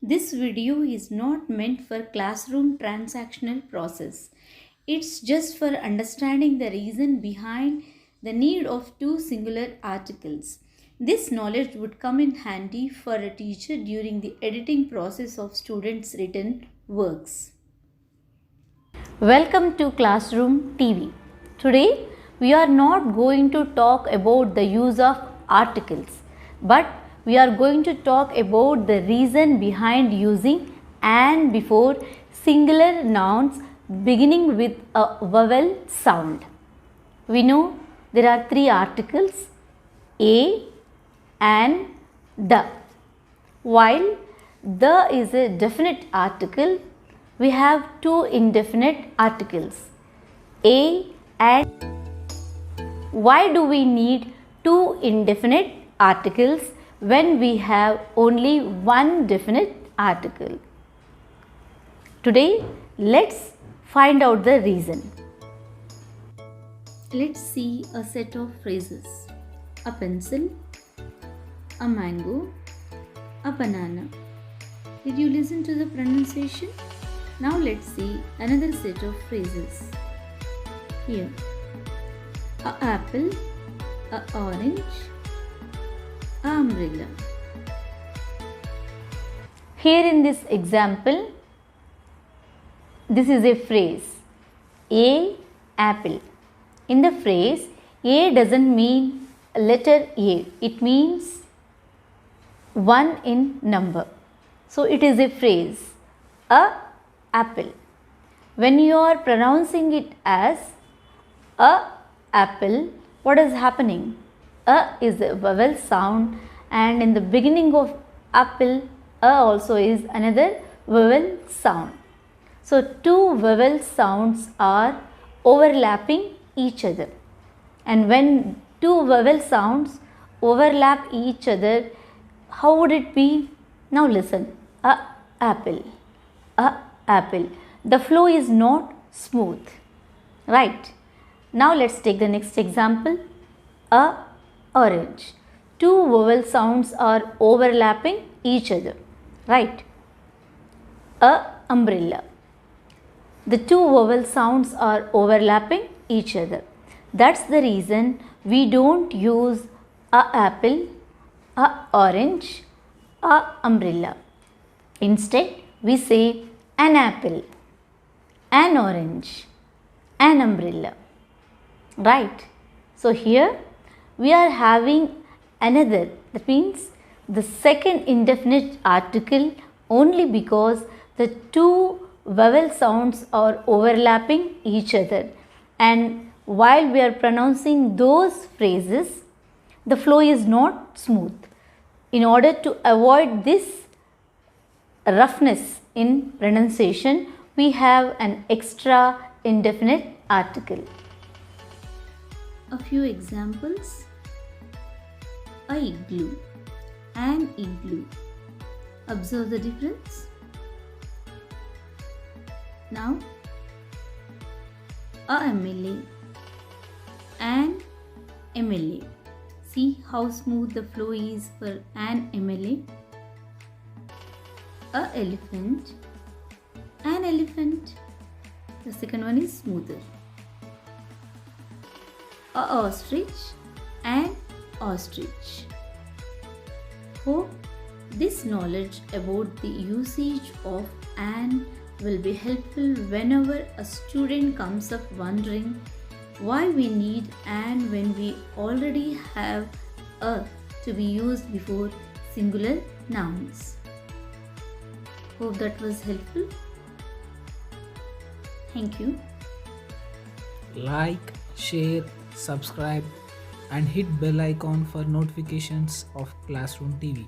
This video is not meant for classroom transactional process. It's just for understanding the reason behind the need of two singular articles. This knowledge would come in handy for a teacher during the editing process of students' written works. Welcome to Classroom TV. Today we are not going to talk about the use of articles, but we are going to talk about the reason behind using "and" before singular nouns beginning with a vowel sound. We know there are three articles: a, and, the. While the is a definite article, we have two indefinite articles, a and. Why do we need two indefinite articles when we have only one definite article? Today, let's find out the reason. Let's see a set of phrases: a pencil, a mango, a banana. Did you listen to the pronunciation? Now let's see another set of phrases. Here, a apple, a orange, a umbrella. Here in this example, this is a phrase, a apple. In the phrase, a doesn't mean letter A, it means 1 in number. So it is a phrase, a apple. When you are pronouncing it as a apple, what is happening? A is a vowel sound, and in the beginning of apple, a also is another vowel sound. So two vowel sounds are overlapping each other, and when two vowel sounds overlap each other, how would it be? Now listen, a apple, a apple. The flow is not smooth, right? Now let's take the next example, a orange. Two vowel sounds are overlapping each other, right? A umbrella. The two vowel sounds are overlapping each other. That's the reason we don't use a apple, a orange, a umbrella. Instead, we say an apple, an orange, an umbrella. Right? So here we are having another, that means the second indefinite article, only because the two vowel sounds are overlapping each other, and while we are pronouncing those phrases, the flow is not smooth. In order to avoid this roughness in pronunciation, we have an extra indefinite article. A few examples: a igloo, an igloo. Observe the difference. Now, a MLA, an MLA. See how smooth the flow is for an MLA. A elephant, an elephant. The second one is smoother. A ostrich, an ostrich. Hope this knowledge about the usage of "and" will be helpful whenever a student comes up wondering why we need "and" when we already have "a" to be used before singular nouns. Hope that was helpful. Thank you. Like, share, subscribe and hit bell icon for notifications of Classroom TV.